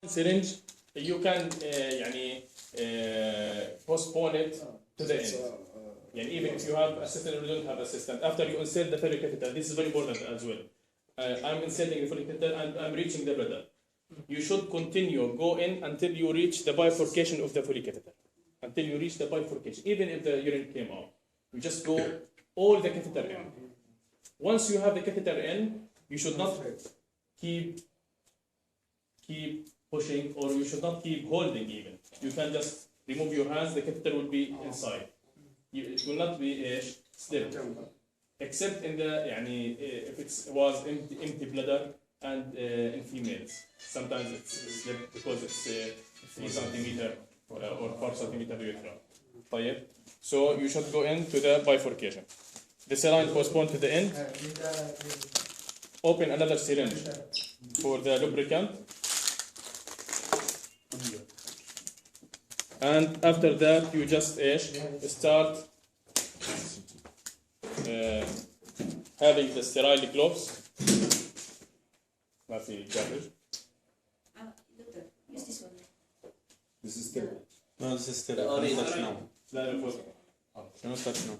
syringe you can يعني postpone it to the end. يعني even if you have assistant or you don't have assistant, after you insert the Foley catheter, this is very important as well. I'm inserting the Foley catheter and I'm reaching the bladder. You should continue, go in until you reach the bifurcation of the Foley catheter. Until you reach the bifurcation, even if the urine came out. You just go all the catheter in. Once you have the catheter in, you should not keep pushing, or you should not keep holding even. You can just remove your hands, the catheter will be inside. It will not be still. Except in the, if it was empty bladder and in females. Sometimes it's slipped because it's 3 centimeter or 4 centimeter urethral. طيب. So you should go into the bifurcation. The saline postponed to the end. Open another syringe for the lubricant. And after that, you just start having the sterile gloves. ما في garbage. Use this one. This is sterile. No, this is sterile. Cannot touch now. لا لا فوق. Cannot touch now.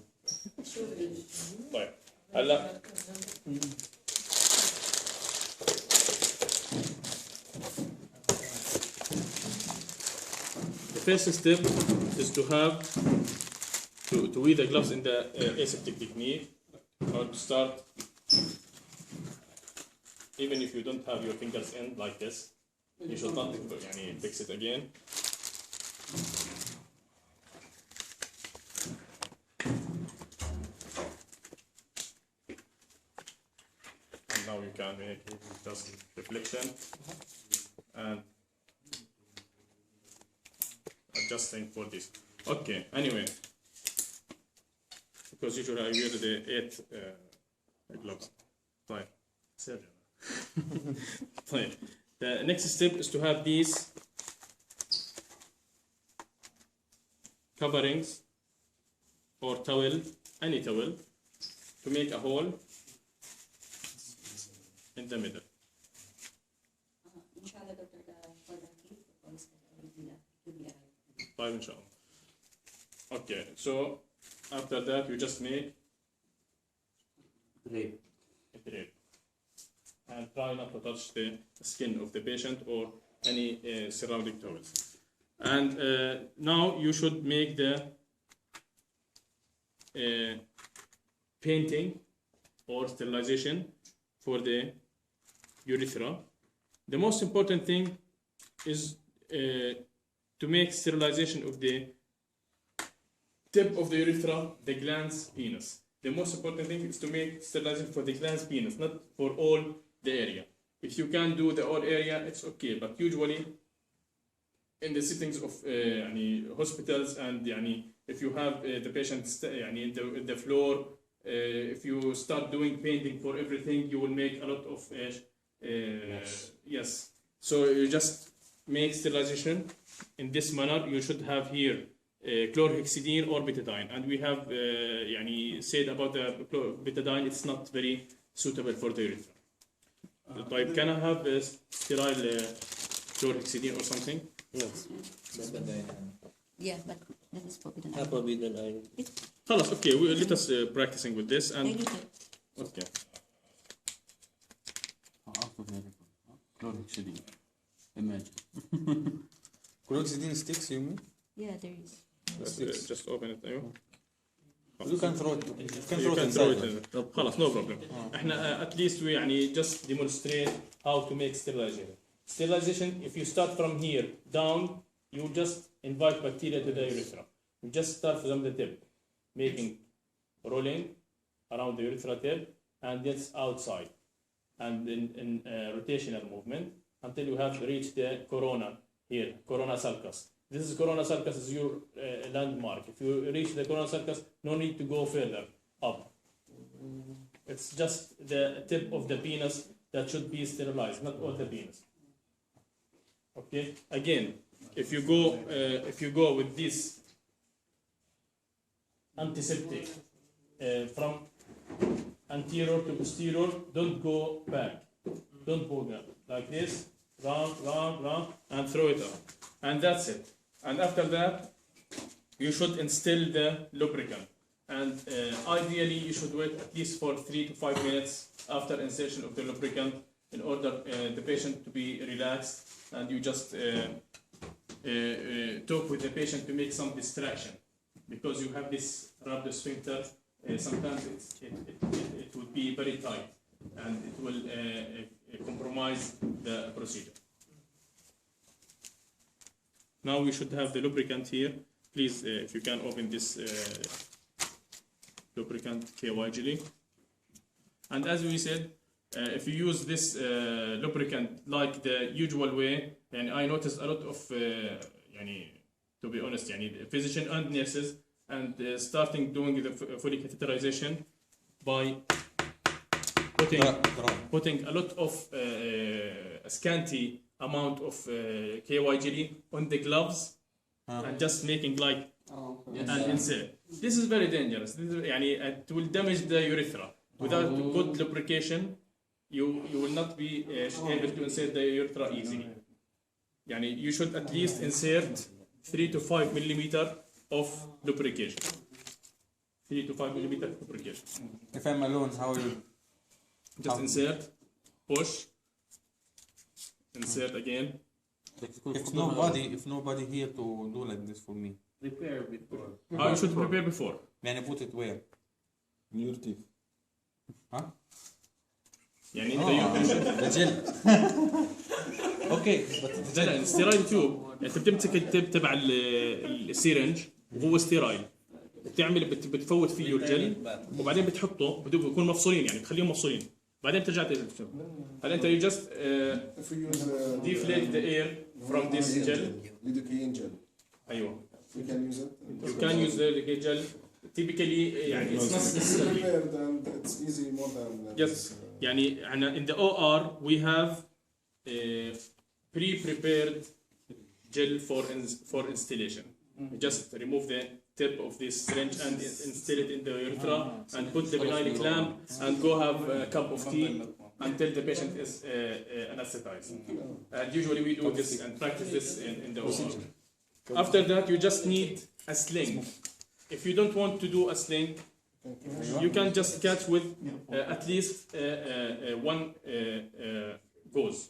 طيب هلا the first step is to have to wear the gloves in the aseptic technique, or to start even if you don't have your fingers in like this. You should not fix it again. Now you can make just reflection and adjusting for this. Okay, anyway, because usually I wear the 8 gloves. Fine. Fine. The next step is to have these coverings or towel, any towel, to make a hole in the middle. طيب إن شاء الله. Okay, so after that you just make a drape and try not to touch the skin of the patient or any surrounding towels. And now you should make the painting or sterilization for the urethra. The most important thing is to make sterilization of the tip of the urethra, the glans penis. The most important thing is to make sterilization for the glans penis, not for all the area. If you can do the whole area, it's okay. But usually, in the settings of hospitals, and if you have the patient in the floor, if you start doing painting for everything, you will make a lot of yes. So you just make sterilization in this manner. You should have here chlorhexidine or betadine, and we have said about the betadine, it's not very suitable for the urethra. طيب, can I have sterile chlorhexidine or something? Yes. Yeah, but that is forbidden. Forbidden. خلاص, okay, let us practicing with this and okay. Chlorhexidine. Imagine. Chlorhexidine sticks, you mean? Yeah, there is. Just open it. أيوه. You can throw it. You can throw it in. خلاص, no problem. احنا at least we just demonstrate how to make sterilization. Sterilization, if you start from here down, you just invite bacteria to the urethra. You just start from the tip, making rolling around the urethra tip, and it's outside, and in rotational movement until you have reached the corona here, corona sulcus. This is corona sulcus is your landmark. If you reach the corona sulcus, no need to go further up. It's just the tip of the penis that should be sterilized, not all the penis. Okay. Again, if you go with this antiseptic from anterior to posterior, don't go back. Don't go back like this. round, and throw it up. And that's it. And after that, you should instill the lubricant. And ideally, you should wait at least for 3 to 5 minutes after insertion of the lubricant in order the patient to be relaxed, and you just talk with the patient to make some distraction, because you have this rhabdo sphincter. Sometimes it would be very tight, and it will compromise the procedure. Now we should have the lubricant here. Please, if you can open this lubricant KY jelly. And as we said, if you use this lubricant like the usual way, and I noticed a lot of, to be honest, physician and nurses, and starting doing the fully catheterization by putting a lot of a scanty amount of KY jelly on the gloves and just making like an insert. This is very dangerous. It will damage the urethra. Without good lubrication, you will not be able to insert the urethra easily. You should at least insert 3 to 5 millimeter of lubrication. 3 to 5 millimeter lubrication. If I'm alone, how will you? Just insert, push, insert again. If nobody here to do like this for me. Prepare before. You should prepare before. Can I put it where? In your teeth. Huh? the gel. اوكي لا الستيرايل تيوب انت بتمسك التب تبع السيرنج وهو ستيرايل بتعمل بتفوت فيه الجل وبعدين بتحطه بيكون مفصولين بتخليهم مفصولين بعدين بترجع هل انت you just deflate the air from this gel Lubrication gel. ايوه You can use it. you can use the gel typically it's not necessary And it's easy more than yes in the OR we have pre-prepared gel for installation. You just remove the tip of this syringe and instill it in the urethra and put the benign clamp and go have a cup of tea until the patient is anesthetized. And usually we do this and practice this in the OR. After that, you just need a sling. If you don't want to do a sling, you can just catch with at least one gauze.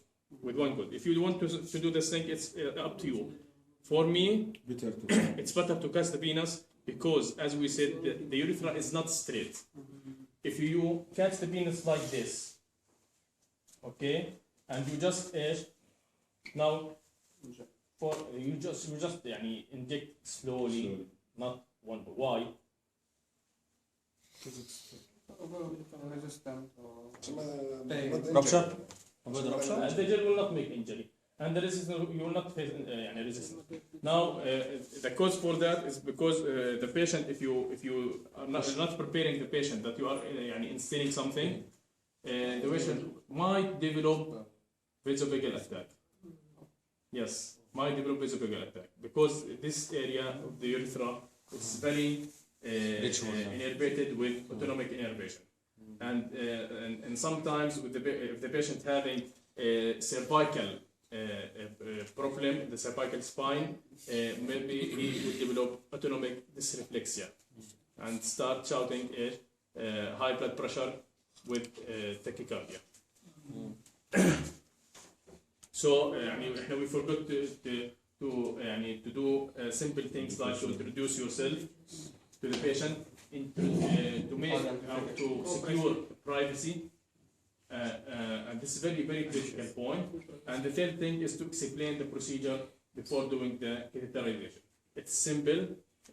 With one gauze. If you want to do the sling, it's up to you. For me, it's better to catch the penis because, as we said, the urethra is not straight. If you catch the penis like this, okay, and you just now you just inject slowly, not one. Why? Resistant or rupture. And the gel will not make injury. And the resistance, you will not face resistance. Now, the cause for that is because the patient, if you are not preparing the patient that you are instilling something, the patient might develop vasovagal attack. Yes, might develop vasovagal attack because this area of the urethra is very innervated with autonomic innervation. And sometimes with if the patient having a cervical problem in the cervical spine, maybe he will develop autonomic dysreflexia and start shouting high blood pressure with tachycardia. So we forgot to do simple things like to introduce yourself to the patient, to secure privacy. And this is very, very critical point. And the third thing is to explain the procedure before doing the catheterization. It's simple.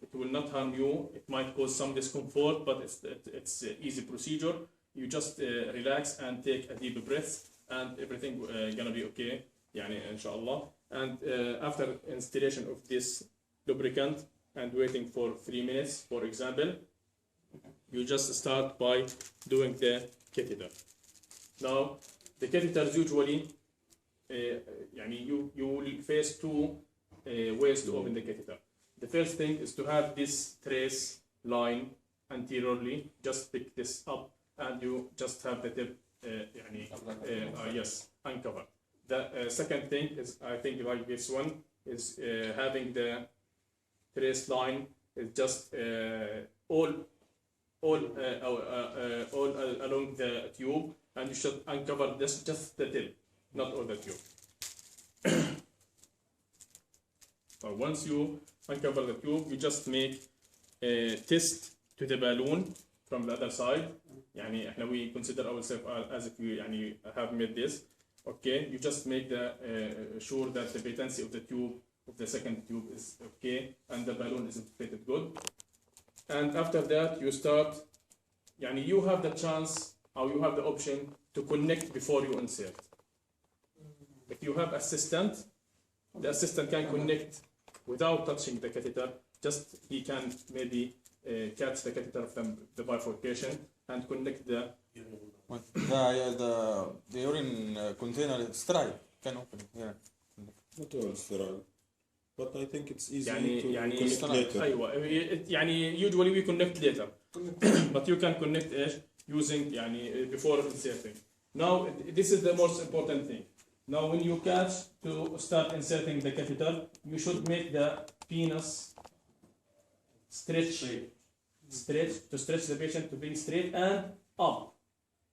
It will not harm you. It might cause some discomfort, but it's an easy procedure. You just relax and take a deep breath, and everything gonna be okay. Inshallah. And after installation of this lubricant and waiting for 3 minutes, for example, you just start by doing the catheter. Now, the catheters usually, you will face two ways to open the catheter. The first thing is to have this trace line anteriorly, just pick this up, and you just have the tip, uncovered. The second thing is, I think like this one, is having the trace line is just all along the tube, and you should uncover this just the tip, not all the tube. So once you uncover the tube, you just make a test to the balloon from the other side. يعني احنا we consider ourselves as if we يعني have made this. Okay, you just make the sure that the patency of the tube of the second tube is okay and the balloon is inflated good. And after that you start, يعني you have the chance or you have the option to connect before you insert. If you have assistant, the assistant can connect without touching the catheter. Just he can maybe catch the catheter from the bifurcation and connect the The urine container is sterile. Can open it. Yeah. Not all sterile. But I think it's easy يعني to يعني connect later. أيوة يعني usually we connect later but you can connect إيش using يعني before inserting. Now this is the most important thing. Now when you catch to start inserting the catheter, you should make the penis stretch to stretch the patient to be straight and up.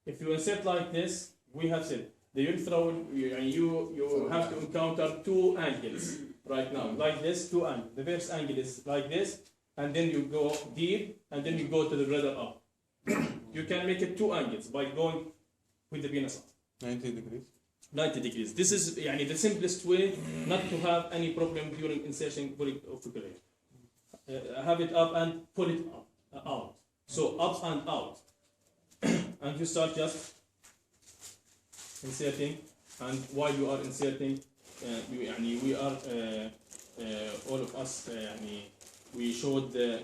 If you insert like this, we have said the urethral, you have to encounter two angles right now, like this, two angles. The first angle is like this, and then you go deep, and then you go to the bladder up. You can make it two angles by going with the penis up. 90 degrees. 90 degrees. This is يعني the simplest way not to have any problem during insertion of figure. Have it up and pull it up, out. So up and out. And you start just inserting, and while you are inserting, we are all of us we showed the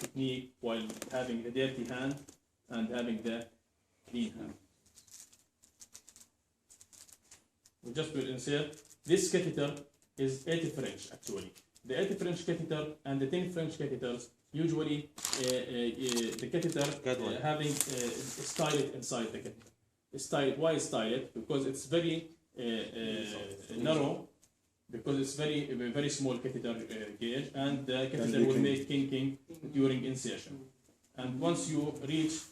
technique while having the dirty hand and having the clean hand. We just will insert. This catheter is 80 French actually. The 80 French catheter and the 10 French catheters, usually the catheter having stylet inside the catheter. Stylet. Why stylet? Because it's very narrow, because it's very small catheter gauge, and the catheter will make kinking during insertion. And once you reach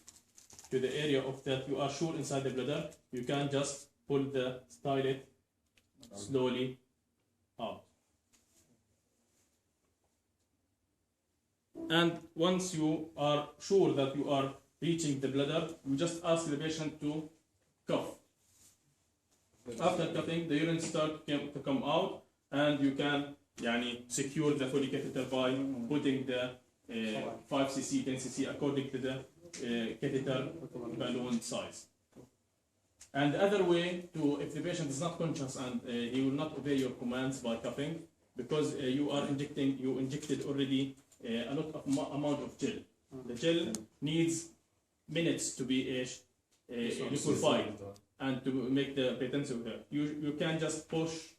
to the area of that you are sure inside the bladder, you can just pull the stylet slowly out. And once you are sure that you are reaching the bladder, you just ask the patient to cough. After coughing, the urine starts to come out, and you can secure the Foley catheter by putting the 5 cc, 10 cc according to the catheter balloon size. And the other way to, if the patient is not conscious and he will not obey your commands by coughing, because you injected already a lot of amount of gel. The gel needs minutes to be liquefied and to make the patency of that. You can just push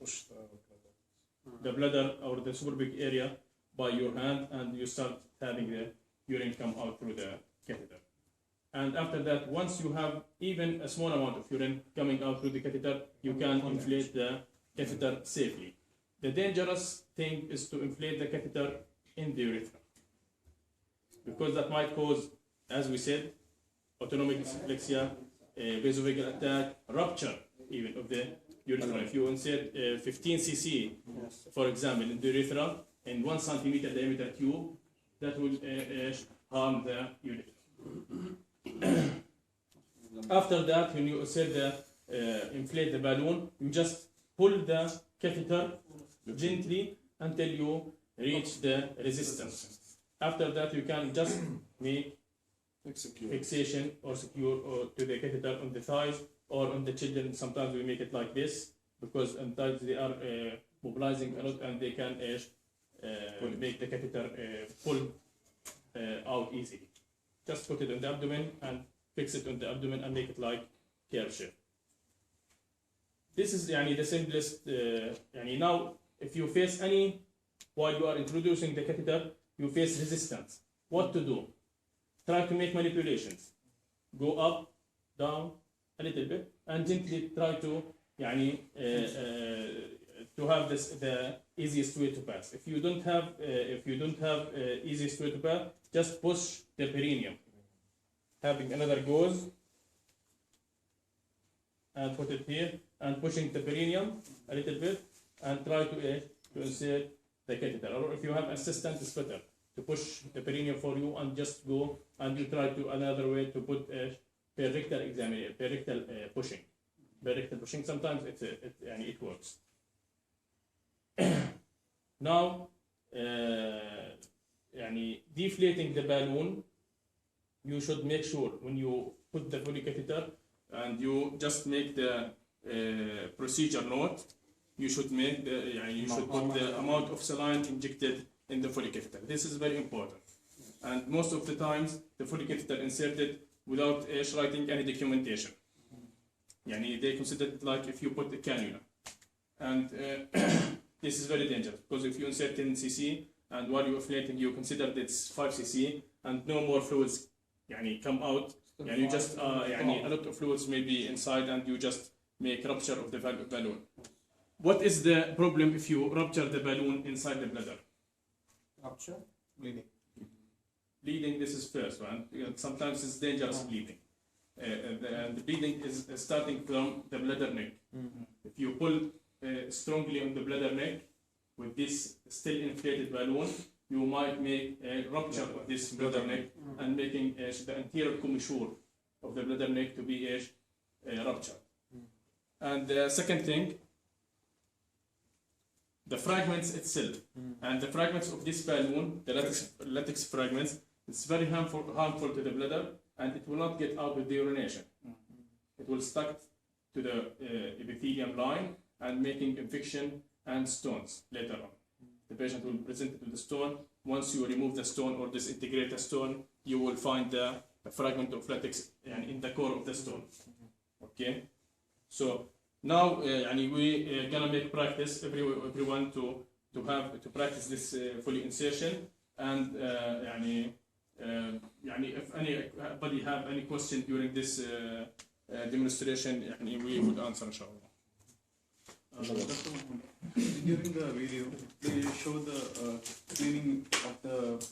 the bladder or the super big area by your hand, and you start having the urine come out through the catheter. And after that, once you have even a small amount of urine coming out through the catheter, you can inflate the catheter safely. The dangerous thing is to inflate the catheter in the urethra, because that might cause, as we said, autonomic dysplexia, vasovagal attack, rupture even of the urethra. If you insert 15 cc, for example, in the urethra, in 1 centimeter diameter tube, that will harm the urethra. After that, when you insert inflate the balloon, you just pull the catheter gently until you reach the resistance. After that, you can just make fixation or secure to the catheter on the thighs or on the children. Sometimes we make it like this, because sometimes they are mobilizing a lot and they can make the catheter pull out easily. Just put it on the abdomen and fix it on the abdomen and make it like curve shape. This is the simplest. Now, if you face any, while you are introducing the catheter, you face resistance. What to do? Try to make manipulations. Go up, down, a little bit, and gently try to يعني to have this the easiest way to pass. If you don't have easiest way to pass, just push the perineum. Having another gauze and put it here and pushing the perineum a little bit and try to insert the catheter. Or if you have assistant, it's better to push the perineum for you and just go and you try to another way to put a rectal examination, rectal pushing. Rectal pushing sometimes it works. Now deflating the balloon, you should make sure when you put the Foley catheter and you just make the procedure note, you should make put the amount of saline injected in the Foley catheter. This is very important. And most of the times the Foley catheter inserted without writing any documentation. They consider it like if you put a cannula. And this is very dangerous because if you insert 10 cc and while you're inflating you consider that it's 5 cc and no more fluids come out, you just a lot of fluids may be inside and you just make rupture of the balloon. What is the problem if you rupture the balloon inside the bladder? Rupture? Bleeding. Bleeding, this is first one. Sometimes it's dangerous bleeding. And the bleeding is starting from the bladder neck. If you pull strongly on the bladder neck with this still inflated balloon, you might make a rupture of this bladder neck and making the anterior commissure of the bladder neck to be ruptured. And the second thing, the fragments itself. And the fragments of this balloon, the latex fragments, it's very harmful to the bladder and it will not get out with the urination. It will stuck to the epithelium line and making infection and stones later on. The patient will present with the stone. Once you remove the stone or disintegrate the stone, you will find the fragment of latex in the core of the stone. Okay? So now we gonna make practice everyone to practice this Foley insertion and if anybody have any question during this demonstration we would answer inshallah. During the video, they show the cleaning of the